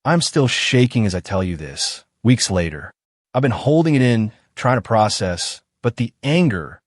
I'm still shaking as I tell you this, weeks later. I've been holding it in, trying to process, but the anger,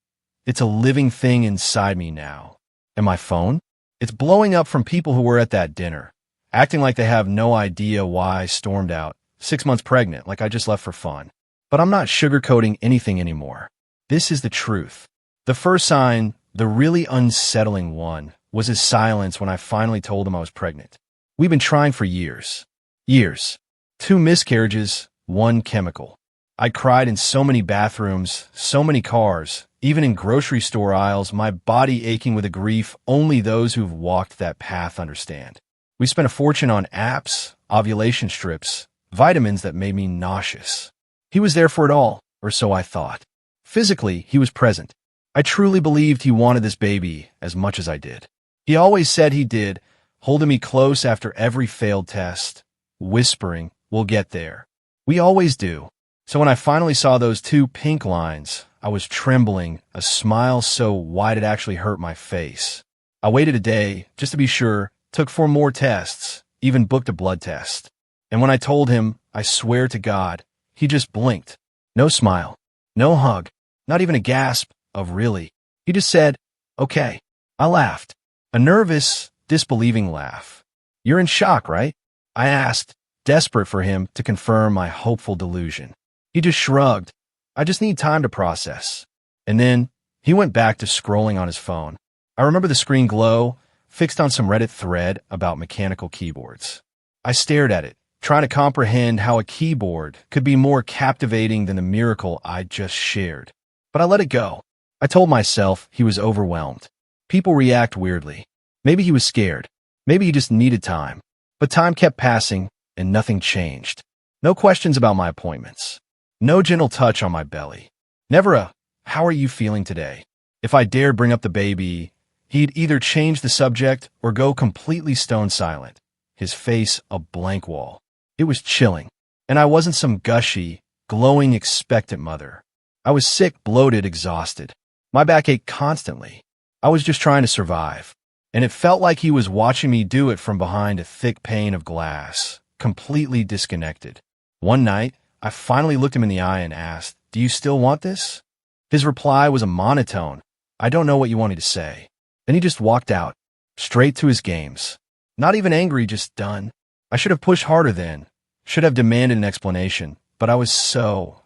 it's a living thing inside me now. And my phone? It's blowing up from people who were at that dinner, acting like they have no idea why I stormed out, 6 months pregnant, like I just left for fun. But I'm not sugarcoating anything anymore. This is the truth. The first sign, the really unsettling one, was his silence when I finally told him I was pregnant. We've been trying for years. Years. 2 miscarriages, 1 chemical. I cried in so many bathrooms, so many cars, even in grocery store aisles, my body aching with a grief only those who've walked that path understand. We spent a fortune on apps, ovulation strips, vitamins that made me nauseous. He was there for it all, or so I thought. Physically, he was present. I truly believed he wanted this baby as much as I did. He always said he did, holding me close after every failed test, whispering, "We'll get there." We always do. So when I finally saw those 2 pink lines, I was trembling, a smile so wide it actually hurt my face. I waited a day, just to be sure, took 4 more tests, even booked a blood test. And when I told him, I swear to God, he just blinked. No smile, no hug, not even a gasp of really. He just said, "Okay." I laughed. A nervous, disbelieving laugh. "You're in shock, right?" I asked, desperate for him to confirm my hopeful delusion. He just shrugged. "I just need time to process." And then he went back to scrolling on his phone. I remember the screen glow, fixed on some Reddit thread about mechanical keyboards. I stared at it, trying to comprehend how a keyboard could be more captivating than the miracle I'd just shared. But I let it go. I told myself he was overwhelmed. People react weirdly. Maybe he was scared. Maybe he just needed time. But time kept passing, and nothing changed. No questions about my appointments. No gentle touch on my belly. Never a, "How are you feeling today?" If I dared bring up the baby, he'd either change the subject or go completely stone silent, his face a blank wall. It was chilling, and I wasn't some gushy, glowing, expectant mother. I was sick, bloated, exhausted. My back ached constantly. I was just trying to survive, and it felt like he was watching me do it from behind a thick pane of glass, completely disconnected. One night, I finally looked him in the eye and asked, "Do you still want this?" His reply was a monotone, "I don't know what you want me to say." Then he just walked out, straight to his games. Not even angry, just done. I should have pushed harder then, should have demanded an explanation, but I was so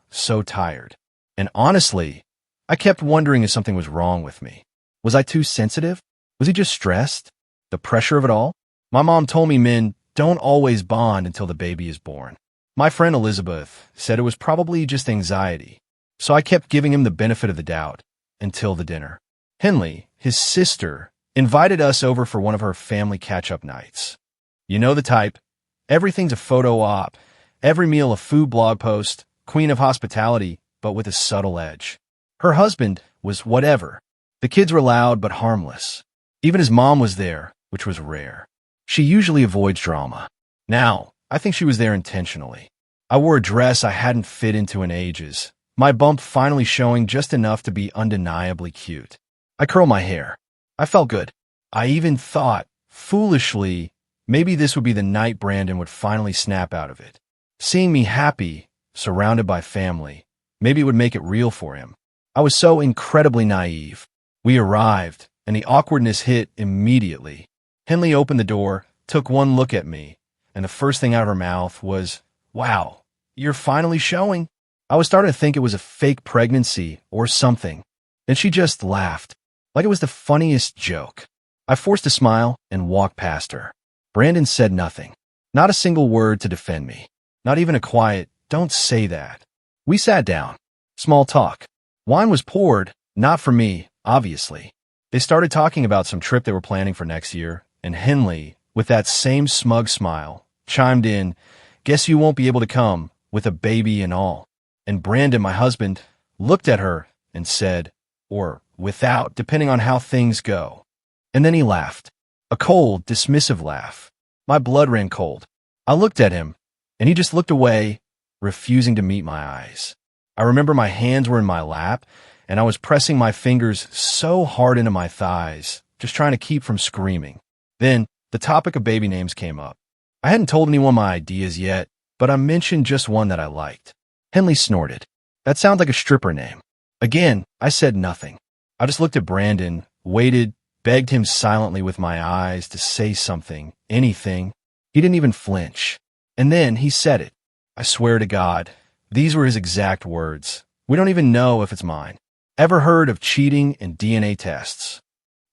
tired. And honestly, I kept wondering if something was wrong with me. Was I too sensitive? Was he just stressed? The pressure of it all? My mom told me men don't always bond until the baby is born. My friend Elizabeth said it was probably just anxiety, so I kept giving him the benefit of the doubt until the dinner. Henley, his sister, invited us over for one of her family catch-up nights. You know the type. Everything's a photo op, every meal a food blog post, queen of hospitality, but with a subtle edge. Her husband was whatever. The kids were loud but harmless. Even his mom was there, which was rare. She usually avoids drama. Now, I think she was there intentionally. I wore a dress I hadn't fit into in ages, my bump finally showing just enough to be undeniably cute. I curled my hair. I felt good. I even thought, foolishly, maybe this would be the night Brandon would finally snap out of it. Seeing me happy, surrounded by family, maybe it would make it real for him. I was so incredibly naive. We arrived, and the awkwardness hit immediately. Henley opened the door, took one look at me, and the first thing out of her mouth was, "Wow, you're finally showing." I was starting to think it was a fake pregnancy or something. Then she just laughed, like it was the funniest joke. I forced a smile and walked past her. Brandon said nothing, not a single word to defend me, not even a quiet, "Don't say that." We sat down. Small talk. Wine was poured, not for me, obviously. They started talking about some trip they were planning for next year, and Henley, with that same smug smile, chimed in, "Guess you won't be able to come, with a baby and all." And Brandon, my husband, looked at her and said, or without, depending on how things go. And then he laughed. A cold, dismissive laugh. My blood ran cold. I looked at him, and he just looked away, refusing to meet my eyes. I remember my hands were in my lap, and I was pressing my fingers so hard into my thighs, just trying to keep from screaming. Then, the topic of baby names came up. I hadn't told anyone my ideas yet, but I mentioned just one that I liked. Henley snorted. That sounds like a stripper name. Again, I said nothing. I just looked at Brandon, waited, begged him silently with my eyes to say something, anything. He didn't even flinch. And then he said it. I swear to God, these were his exact words. We don't even know if it's mine. Ever heard of cheating in DNA tests?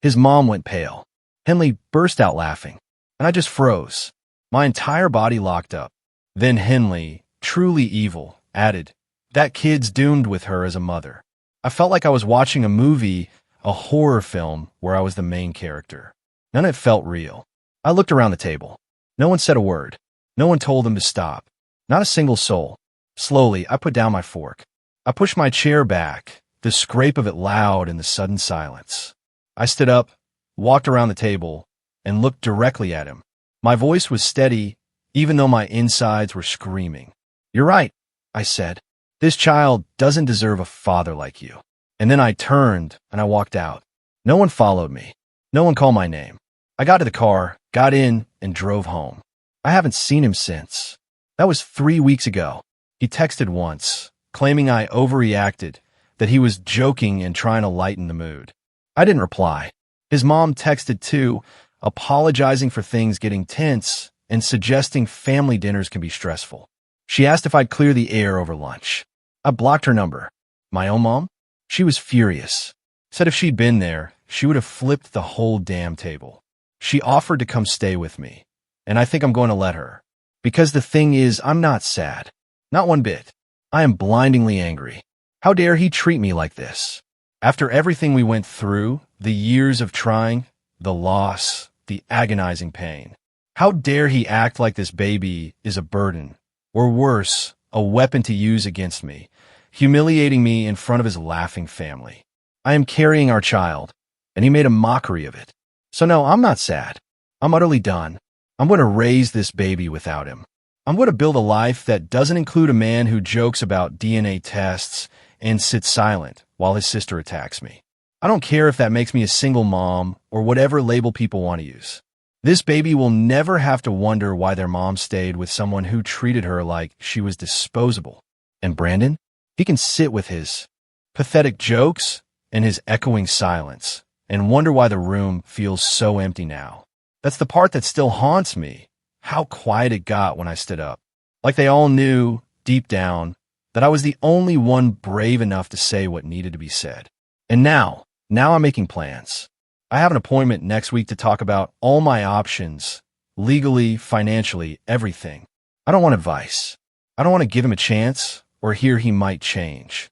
His mom went pale. Henley burst out laughing, and I just froze. My entire body locked up. Then Henley, truly evil, added, "That kid's doomed with her as a mother." I felt like I was watching a movie, a horror film, where I was the main character. None of it felt real. I looked around the table. No one said a word. No one told them to stop. Not a single soul. Slowly, I put down my fork. I pushed my chair back, the scrape of it loud in the sudden silence. I stood up, walked around the table, and looked directly at him. My voice was steady, even though my insides were screaming. "You're right," I said. "This child doesn't deserve a father like you." And then I turned and I walked out. No one followed me. No one called my name. I got to the car, got in, and drove home. I haven't seen him since. That was 3 weeks ago. He texted once, claiming I overreacted, that he was joking and trying to lighten the mood. I didn't reply. His mom texted too, apologizing for things getting tense and suggesting family dinners can be stressful. She asked if I'd clear the air over lunch. I blocked her number. My own mom? She was furious. Said if she'd been there, she would have flipped the whole damn table. She offered to come stay with me, and I think I'm going to let her. Because the thing is, I'm not sad. Not one bit. I am blindingly angry. How dare he treat me like this? After everything we went through, the years of trying, the loss, the agonizing pain. How dare he act like this baby is a burden, or worse, a weapon to use against me, humiliating me in front of his laughing family. I am carrying our child, and he made a mockery of it. So no, I'm not sad. I'm utterly done. I'm going to raise this baby without him. I'm going to build a life that doesn't include a man who jokes about DNA tests and sits silent while his sister attacks me. I don't care if that makes me a single mom or whatever label people want to use. This baby will never have to wonder why their mom stayed with someone who treated her like she was disposable. And Brandon? He can sit with his pathetic jokes and his echoing silence and wonder why the room feels so empty now. That's the part that still haunts me. How quiet it got when I stood up. Like they all knew, deep down, that I was the only one brave enough to say what needed to be said. And now I'm making plans. I have an appointment next week to talk about all my options, legally, financially, everything. I don't want advice. I don't want to give him a chance or hear he might change.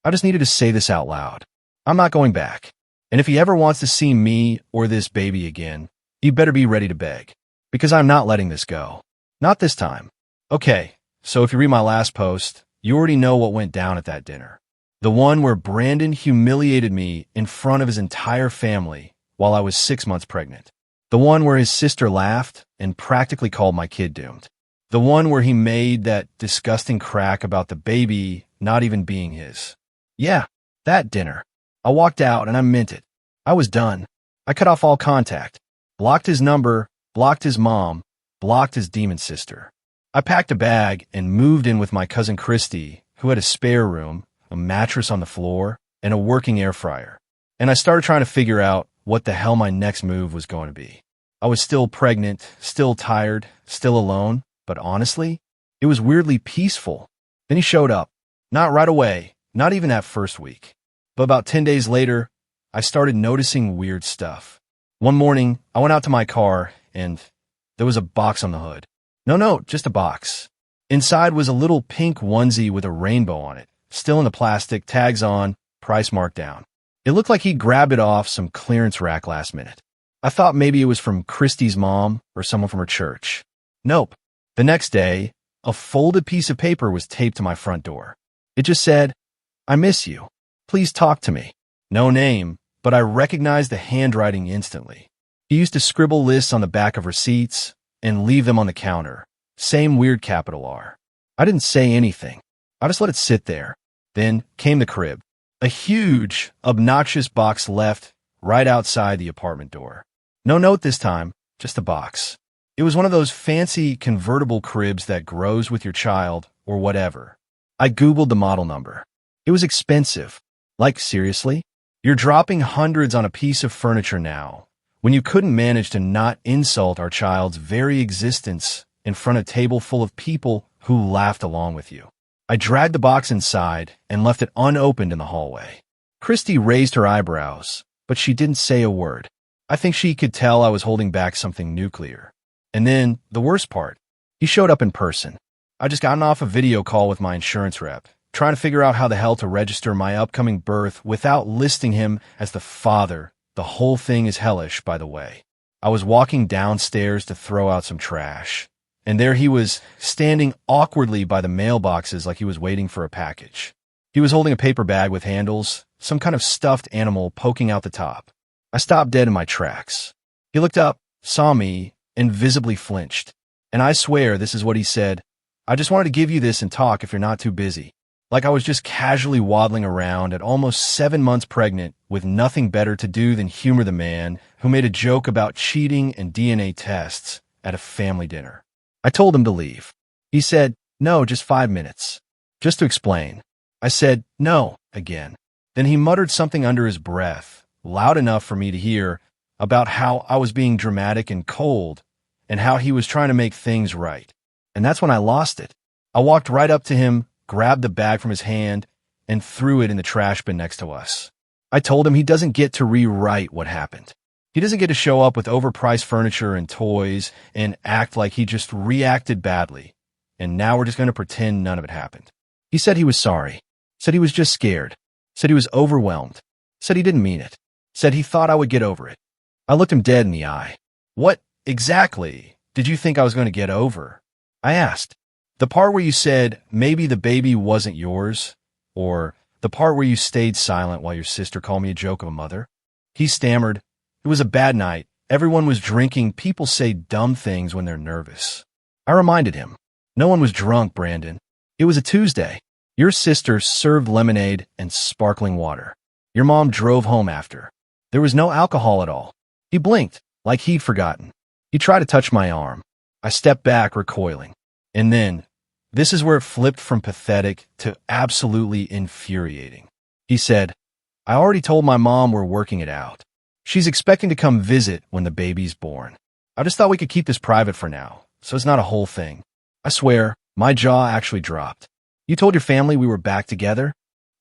I just needed to say this out loud. I'm not going back. And if he ever wants to see me or this baby again, he better be ready to beg. Because I'm not letting this go. Not this time. Okay, so if you read my last post, you already know what went down at that dinner. The one where Brandon humiliated me in front of his entire family while I was 6 months pregnant. The one where his sister laughed and practically called my kid doomed. The one where he made that disgusting crack about the baby not even being his. Yeah, that dinner. I walked out and I meant it. I was done. I cut off all contact. Blocked his number, blocked his mom, blocked his demon sister. I packed a bag and moved in with my cousin Christy, who had a spare room, a mattress on the floor, and a working air fryer. And I started trying to figure out what the hell my next move was going to be. I was still pregnant, still tired, still alone, but honestly, it was weirdly peaceful. Then he showed up. Not right away, not even that first week. But about 10 days later, I started noticing weird stuff. One morning, I went out to my car, and there was a box on the hood. No, just a box. Inside was a little pink onesie with a rainbow on it, still in the plastic, tags on, price marked down. It looked like he grabbed it off some clearance rack last minute. I thought maybe it was from Christy's mom or someone from her church. Nope. The next day, a folded piece of paper was taped to my front door. It just said, "I miss you. Please talk to me." No name, but I recognized the handwriting instantly. He used to scribble lists on the back of receipts and leave them on the counter. Same weird capital R. I didn't say anything. I just let it sit there. Then came the crib. A huge, obnoxious box left right outside the apartment door. No note this time, just a box. It was one of those fancy convertible cribs that grows with your child or whatever. I Googled the model number. It was expensive. Like, seriously? You're dropping hundreds on a piece of furniture now, when you couldn't manage to not insult our child's very existence in front of a table full of people who laughed along with you. I dragged the box inside and left it unopened in the hallway. Christy raised her eyebrows, but she didn't say a word. I think she could tell I was holding back something nuclear. And then, the worst part, he showed up in person. I just gotten off a video call with my insurance rep, trying to figure out how the hell to register my upcoming birth without listing him as the father. The whole thing is hellish, by the way. I was walking downstairs to throw out some trash, and there he was, standing awkwardly by the mailboxes like he was waiting for a package. He was holding a paper bag with handles, some kind of stuffed animal poking out the top. I stopped dead in my tracks. He looked up, saw me, and visibly flinched. And I swear this is what he said. "I just wanted to give you this and talk if you're not too busy." Like I was just casually waddling around at almost 7 months pregnant with nothing better to do than humor the man who made a joke about cheating and DNA tests at a family dinner. I told him to leave. He said, "No, just 5 minutes." Just to explain. I said, "No," again. Then he muttered something under his breath, loud enough for me to hear, about how I was being dramatic and cold, and how he was trying to make things right. And that's when I lost it. I walked right up to him, grabbed the bag from his hand, and threw it in the trash bin next to us. I told him he doesn't get to rewrite what happened. He doesn't get to show up with overpriced furniture and toys and act like he just reacted badly, and now we're just going to pretend none of it happened. He said he was sorry, said he was just scared, said he was overwhelmed, said he didn't mean it, said he thought I would get over it. I looked him dead in the eye. "What exactly did you think I was going to get over?" I asked. "The part where you said maybe the baby wasn't yours, or the part where you stayed silent while your sister called me a joke of a mother?" He stammered. "It was a bad night. Everyone was drinking. People say dumb things when they're nervous." I reminded him. "No one was drunk, Brandon. It was a Tuesday. Your sister served lemonade and sparkling water. Your mom drove home after. There was no alcohol at all." He blinked, like he'd forgotten. He tried to touch my arm. I stepped back, recoiling. And then, this is where it flipped from pathetic to absolutely infuriating. He said, "I already told my mom we're working it out. She's expecting to come visit when the baby's born. I just thought we could keep this private for now, so it's not a whole thing." I swear, my jaw actually dropped. "You told your family we were back together?"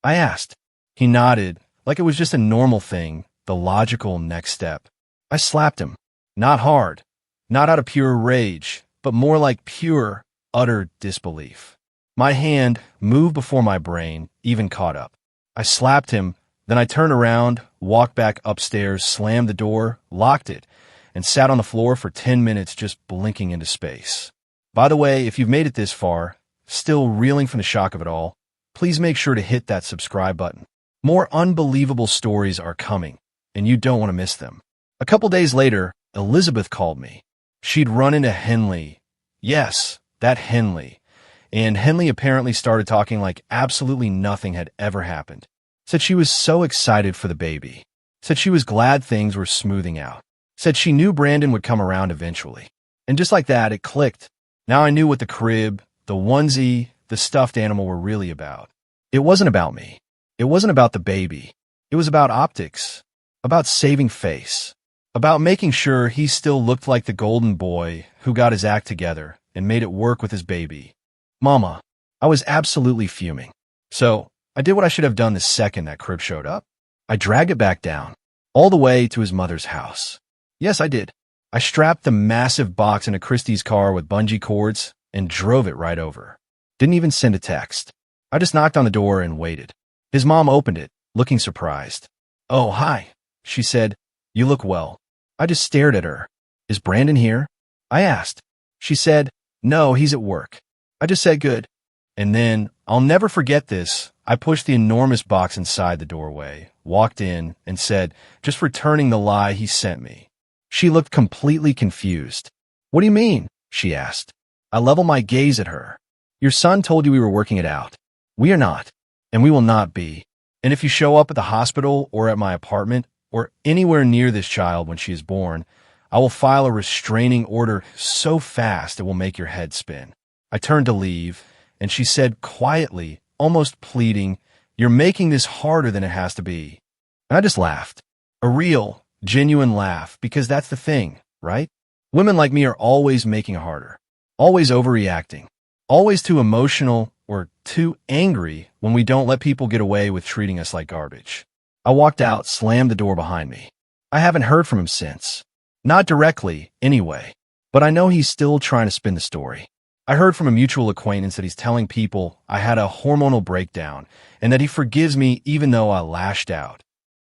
I asked. He nodded, like it was just a normal thing, the logical next step. I slapped him. Not hard, not out of pure rage, but more like pure, utter disbelief. My hand moved before my brain even caught up. I slapped him, then I turned around, walked back upstairs, slammed the door, locked it, and sat on the floor for 10 minutes just blinking into space. By the way, if you've made it this far, still reeling from the shock of it all, please make sure to hit that subscribe button. More unbelievable stories are coming, and you don't want to miss them. A couple days later, Elizabeth called me. She'd run into Henley. Yes, that Henley. And Henley apparently started talking like absolutely nothing had ever happened. Said she was so excited for the baby. Said she was glad things were smoothing out. Said she knew Brandon would come around eventually. And just like that, it clicked. Now I knew what the crib, the onesie, the stuffed animal were really about. It wasn't about me. It wasn't about the baby. It was about optics. About saving face. About making sure he still looked like the golden boy who got his act together and made it work with his baby. Mama, I was absolutely fuming. So, I did what I should have done the second that crib showed up. I dragged it back down, all the way to his mother's house. Yes, I did. I strapped the massive box into Christie's car with bungee cords and drove it right over. Didn't even send a text. I just knocked on the door and waited. His mom opened it, looking surprised. "Oh, hi," she said. "You look well." I just stared at her. "Is Brandon here?" I asked. She said, "No, he's at work." I just said good. And then, I'll never forget this, I pushed the enormous box inside the doorway, walked in, and said, just returning the lie he sent me. She looked completely confused. "What do you mean?" she asked. I leveled my gaze at her. "Your son told you we were working it out. We are not, and we will not be. And if you show up at the hospital or at my apartment, or anywhere near this child when she is born, I will file a restraining order so fast it will make your head spin. I turned to leave, and she said quietly, almost pleading, "You're making this harder than it has to be." And I just laughed. A real, genuine laugh, because that's the thing, right? Women like me are always making it harder, always overreacting, always too emotional or too angry when we don't let people get away with treating us like garbage. I walked out, slammed the door behind me. I haven't heard from him since. Not directly, anyway, but I know he's still trying to spin the story. I heard from a mutual acquaintance that he's telling people I had a hormonal breakdown and that he forgives me even though I lashed out.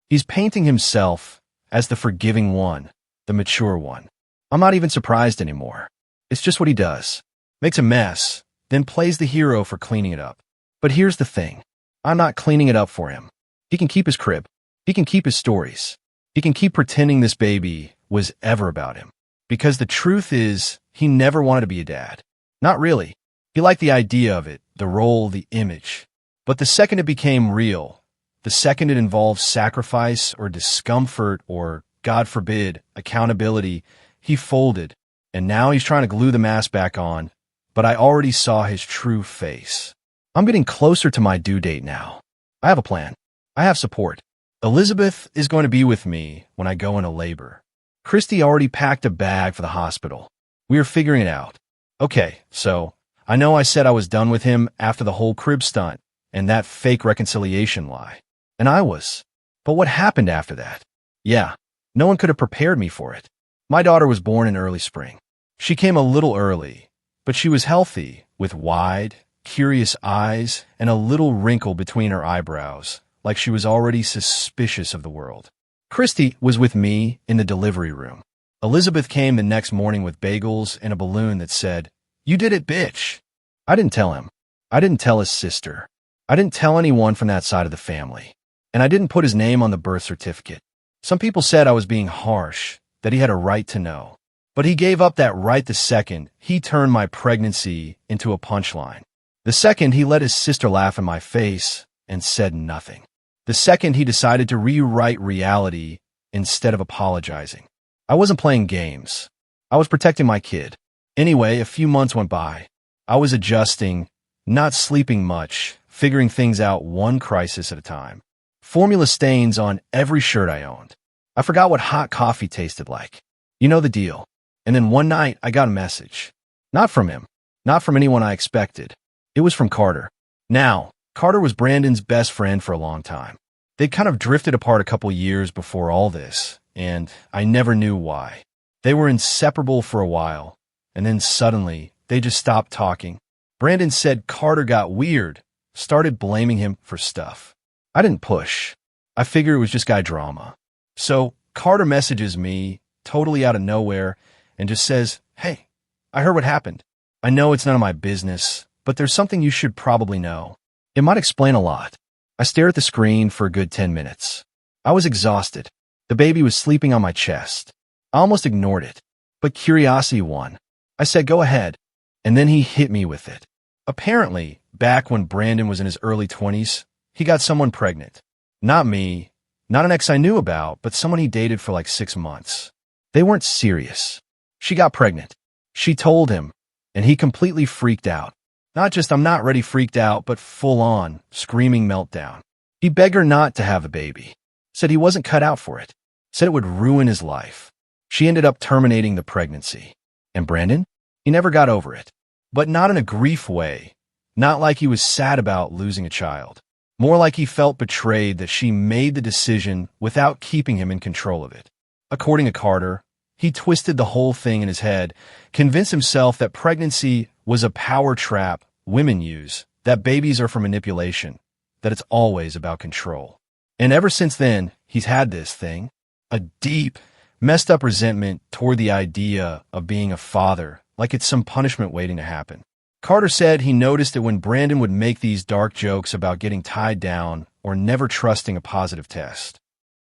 He's painting himself as the forgiving one, the mature one. I'm not even surprised anymore. It's just what he does. Makes a mess, then plays the hero for cleaning it up. But here's the thing. I'm not cleaning it up for him. He can keep his crib. He can keep his stories. He can keep pretending this baby was ever about him. Because the truth is, he never wanted to be a dad. Not really. He liked the idea of it, the role, the image. But the second it became real, the second it involved sacrifice or discomfort or, God forbid, accountability, he folded. And now he's trying to glue the mask back on, but I already saw his true face. I'm getting closer to my due date now. I have a plan. I have support. Elizabeth is going to be with me when I go into labor. Christy already packed a bag for the hospital. We are figuring it out. Okay, so I know I said I was done with him after the whole crib stunt and that fake reconciliation lie. And I was. But what happened after that? Yeah, no one could have prepared me for it. My daughter was born in early spring. She came a little early, but she was healthy, with wide, curious eyes and a little wrinkle between her eyebrows, like she was already suspicious of the world. Christy was with me in the delivery room. Elizabeth came the next morning with bagels and a balloon that said, "You did it, bitch." I didn't tell him. I didn't tell his sister. I didn't tell anyone from that side of the family. And I didn't put his name on the birth certificate. Some people said I was being harsh, that he had a right to know. But he gave up that right the second he turned my pregnancy into a punchline. The second he let his sister laugh in my face and said nothing. The second he decided to rewrite reality instead of apologizing. I wasn't playing games. I was protecting my kid. Anyway, a few months went by. I was adjusting, not sleeping much, figuring things out one crisis at a time. Formula stains on every shirt I owned. I forgot what hot coffee tasted like. You know the deal. And then one night, I got a message. Not from him. Not from anyone I expected. It was from Carter. Now, Carter was Brandon's best friend for a long time. They'd kind of drifted apart a couple years before all this, and I never knew why. They were inseparable for a while, and then suddenly, they just stopped talking. Brandon said Carter got weird, started blaming him for stuff. I didn't push. I figured it was just guy drama. So Carter messages me, totally out of nowhere, and just says, "Hey, I heard what happened. I know it's none of my business, but there's something you should probably know. It might explain a lot." I stared at the screen for a good 10 minutes. I was exhausted. The baby was sleeping on my chest. I almost ignored it, but curiosity won. I said, "Go ahead." And then he hit me with it. Apparently, back when Brandon was in his early 20s, he got someone pregnant. Not me, not an ex I knew about, but someone he dated for like 6 months. They weren't serious. She got pregnant. She told him, and he completely freaked out. Not just I'm not ready freaked out, but full on, screaming meltdown. He begged her not to have a baby. Said he wasn't cut out for it. Said it would ruin his life. She ended up terminating the pregnancy. And Brandon? He never got over it. But not in a grief way. Not like he was sad about losing a child. More like he felt betrayed that she made the decision without keeping him in control of it. According to Carter, he twisted the whole thing in his head, convinced himself that pregnancy was a power trap women use, that babies are for manipulation, that it's always about control. And ever since then, he's had this thing, a deep, messed up resentment toward the idea of being a father, like it's some punishment waiting to happen. Carter said he noticed it when Brandon would make these dark jokes about getting tied down or never trusting a positive test.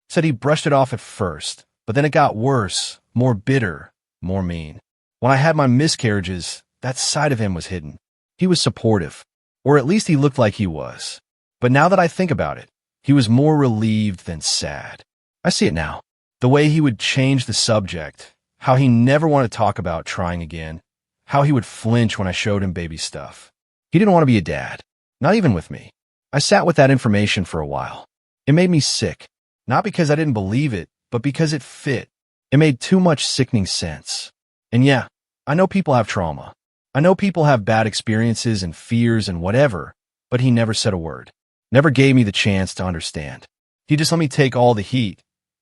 Said he brushed it off at first, but then it got worse, more bitter, more mean. When I had my miscarriages, that side of him was hidden. He was supportive, or at least he looked like he was. But now that I think about it, he was more relieved than sad. I see it now. The way he would change the subject, how he never wanted to talk about trying again, how he would flinch when I showed him baby stuff. He didn't want to be a dad, not even with me. I sat with that information for a while. It made me sick, not because I didn't believe it, but because it fit. It made too much sickening sense. And yeah, I know people have trauma. I know people have bad experiences and fears and whatever, but he never said a word, never gave me the chance to understand. He just let me take all the heat,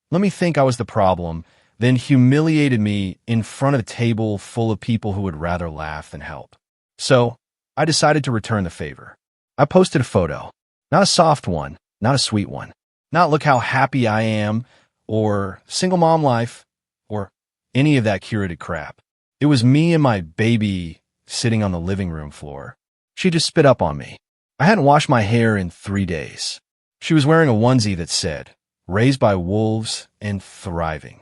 let me think I was the problem, then humiliated me in front of a table full of people who would rather laugh than help. So I decided to return the favor. I posted a photo, not a soft one, not a sweet one, not look how happy I am, or single mom life, or any of that curated crap. It was me and my baby sitting on the living room floor. She just spit up on me. I hadn't washed my hair in 3 days. She was wearing a onesie that said, "Raised by wolves and thriving."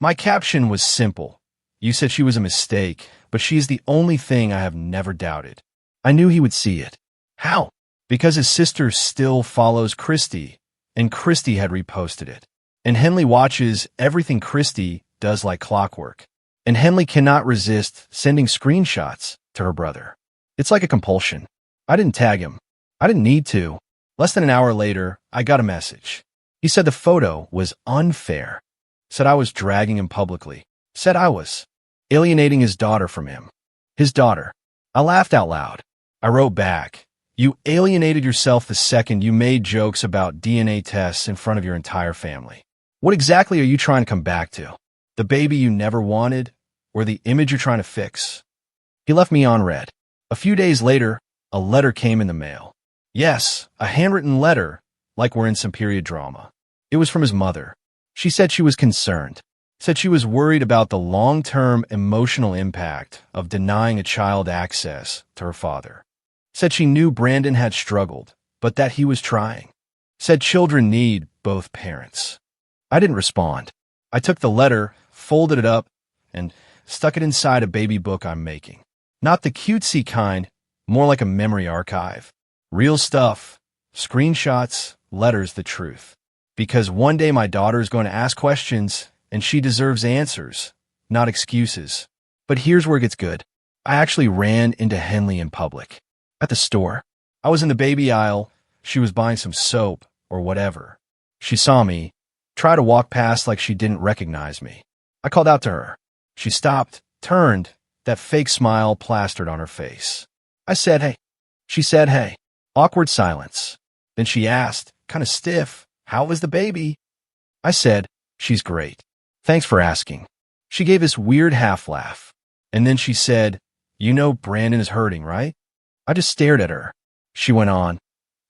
My caption was simple. You said she was a mistake, but she's the only thing I have never doubted. I knew he would see it. How? Because his sister still follows Christy, and Christy had reposted it. And Henley watches everything Christy does like clockwork. And Henley cannot resist sending screenshots to her brother. It's like a compulsion. I didn't tag him. I didn't need to. Less than an hour later, I got a message. He said the photo was unfair. Said I was dragging him publicly. Said I was alienating his daughter from him. His daughter. I laughed out loud. I wrote back, "You alienated yourself the second you made jokes about DNA tests in front of your entire family. What exactly are you trying to come back to? The baby you never wanted, or the image you're trying to fix?" He left me on red. A few days later, a letter came in the mail. Yes, a handwritten letter, like we're in some period drama. It was from his mother. She said she was concerned, said she was worried about the long-term emotional impact of denying a child access to her father. Said she knew Brandon had struggled, but that he was trying. Said children need both parents. I didn't respond. I took the letter, folded it up, and stuck it inside a baby book I'm making. Not the cutesy kind, more like a memory archive. Real stuff, screenshots, letters, the truth. Because one day my daughter is going to ask questions, and she deserves answers, not excuses. But here's where it gets good. I actually ran into Henley in public. At the store. I was in the baby aisle. She was buying some soap or whatever. She saw me, tried to walk past like she didn't recognize me. I called out to her. She stopped, turned, that fake smile plastered on her face. I said, "Hey." She said, "Hey." Awkward silence. Then she asked, kind of stiff, "How was the baby?" I said, "She's great. Thanks for asking." She gave this weird half laugh. And then she said, "You know Brandon is hurting, right?" I just stared at her. She went on,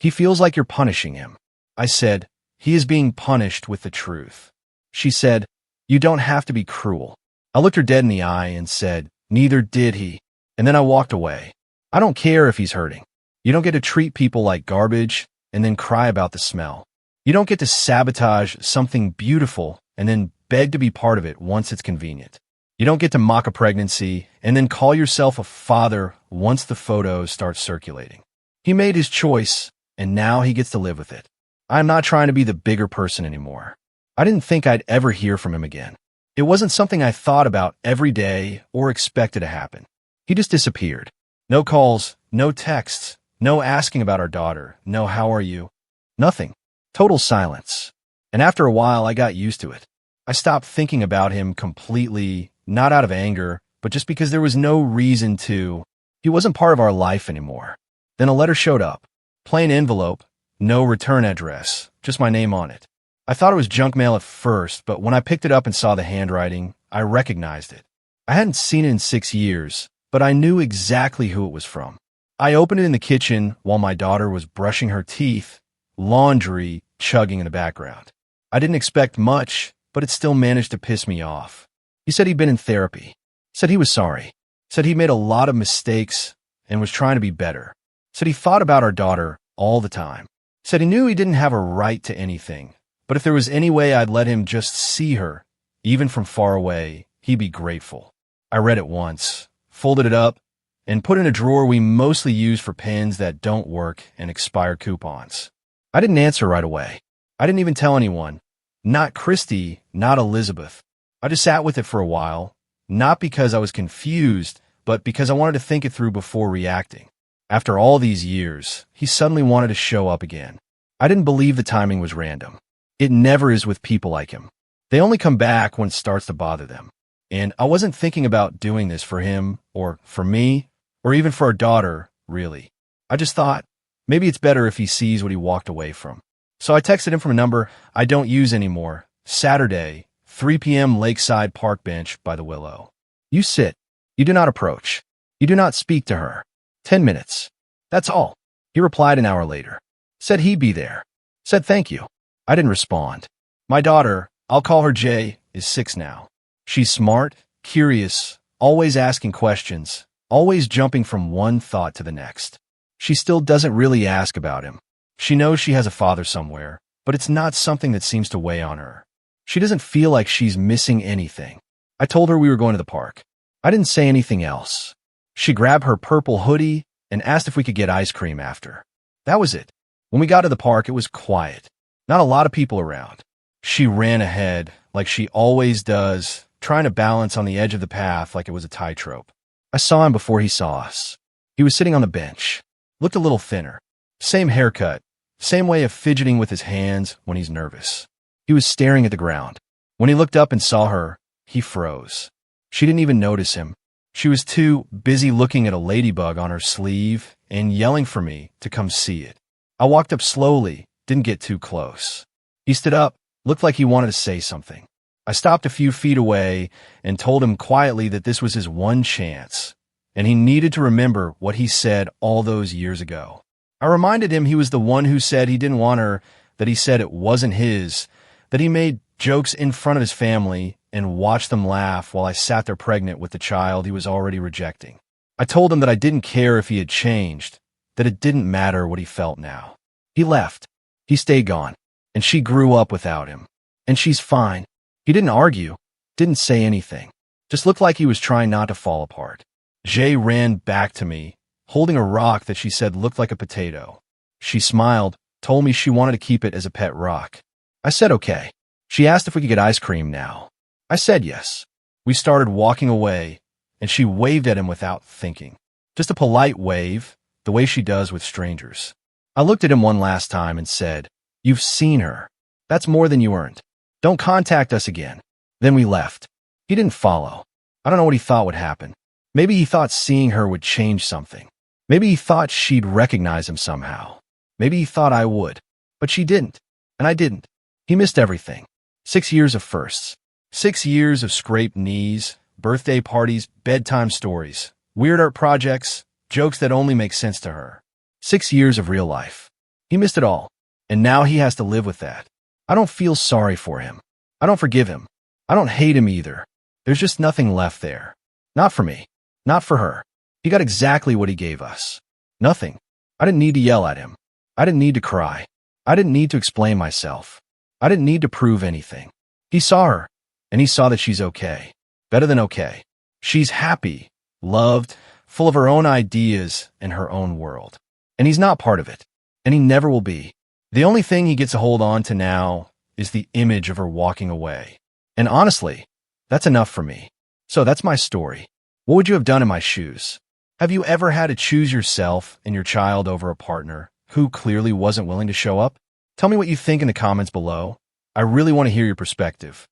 "He feels like you're punishing him." I said, "He is being punished with the truth." She said, "You don't have to be cruel." I looked her dead in the eye and said, "Neither did he." And then I walked away. I don't care if he's hurting. You don't get to treat people like garbage and then cry about the smell. You don't get to sabotage something beautiful and then beg to be part of it once it's convenient. You don't get to mock a pregnancy and then call yourself a father once the photos start circulating. He made his choice, and now he gets to live with it. I'm not trying to be the bigger person anymore. I didn't think I'd ever hear from him again. It wasn't something I thought about every day or expected to happen. He just disappeared. No calls, no texts, no asking about our daughter, no "how are you?" Nothing. Total silence. And after a while, I got used to it. I stopped thinking about him completely, not out of anger, but just because there was no reason to. He wasn't part of our life anymore. Then a letter showed up. Plain envelope, no return address, just my name on it. I thought it was junk mail at first, but when I picked it up and saw the handwriting, I recognized it. I hadn't seen it in 6 years, but I knew exactly who it was from. I opened it in the kitchen while my daughter was brushing her teeth, laundry chugging in the background. I didn't expect much, but it still managed to piss me off. He said he'd been in therapy. Said he was sorry. Said he made a lot of mistakes and was trying to be better. Said he thought about our daughter all the time. Said he knew he didn't have a right to anything, but if there was any way I'd let him just see her, even from far away, he'd be grateful. I read it once, folded it up, and put in a drawer we mostly use for pens that don't work and expired coupons. I didn't answer right away. I didn't even tell anyone. Not Christy, not Elizabeth. I just sat with it for a while, not because I was confused, but because I wanted to think it through before reacting. After all these years, he suddenly wanted to show up again. I didn't believe the timing was random. It never is with people like him. They only come back when it starts to bother them. And I wasn't thinking about doing this for him, or for me, or even for our daughter, really. I just thought, maybe it's better if he sees what he walked away from. So I texted him from a number I don't use anymore. Saturday, 3 p.m. Lakeside Park bench by the Willow. You sit. You do not approach. You do not speak to her. 10 minutes. That's all. He replied an hour later. Said he'd be there. Said thank you. I didn't respond. My daughter, I'll call her Jay, is 6 now. She's smart, curious, always asking questions, always jumping from one thought to the next. She still doesn't really ask about him. She knows she has a father somewhere, but it's not something that seems to weigh on her. She doesn't feel like she's missing anything. I told her we were going to the park. I didn't say anything else. She grabbed her purple hoodie and asked if we could get ice cream after. That was it. When we got to the park, it was quiet. Not a lot of people around. She ran ahead, like she always does, trying to balance on the edge of the path like it was a tightrope. I saw him before he saw us. He was sitting on the bench. Looked a little thinner. Same haircut. Same way of fidgeting with his hands when he's nervous. He was staring at the ground. When he looked up and saw her, he froze. She didn't even notice him. She was too busy looking at a ladybug on her sleeve and yelling for me to come see it. I walked up slowly, didn't get too close. He stood up, looked like he wanted to say something. I stopped a few feet away and told him quietly that this was his one chance, and he needed to remember what he said all those years ago. I reminded him he was the one who said he didn't want her, that he said it wasn't his, that he made jokes in front of his family and watched them laugh while I sat there pregnant with the child he was already rejecting. I told him that I didn't care if he had changed, that it didn't matter what he felt now. He left. He stayed gone, and she grew up without him. And she's fine. He didn't argue, didn't say anything, just looked like he was trying not to fall apart. Jay ran back to me, holding a rock that she said looked like a potato. She smiled, told me she wanted to keep it as a pet rock. I said okay. She asked if we could get ice cream now. I said yes. We started walking away, and she waved at him without thinking. Just a polite wave, the way she does with strangers. I looked at him one last time and said, "You've seen her. That's more than you earned. Don't contact us again." Then we left. He didn't follow. I don't know what he thought would happen. Maybe he thought seeing her would change something. Maybe he thought she'd recognize him somehow. Maybe he thought I would. But she didn't. And I didn't. He missed everything. 6 years of firsts. 6 years of scraped knees, birthday parties, bedtime stories, weird art projects, jokes that only make sense to her. 6 years of real life. He missed it all. And now he has to live with that. I don't feel sorry for him. I don't forgive him. I don't hate him either. There's just nothing left there. Not for me. Not for her. He got exactly what he gave us. Nothing. I didn't need to yell at him. I didn't need to cry. I didn't need to explain myself. I didn't need to prove anything. He saw her, and he saw that she's okay. Better than okay. She's happy, loved, full of her own ideas and her own world. And he's not part of it. And he never will be. The only thing he gets to hold on to now is the image of her walking away. And honestly, that's enough for me. So that's my story. What would you have done in my shoes? Have you ever had to choose yourself and your child over a partner who clearly wasn't willing to show up? Tell me what you think in the comments below. I really want to hear your perspective.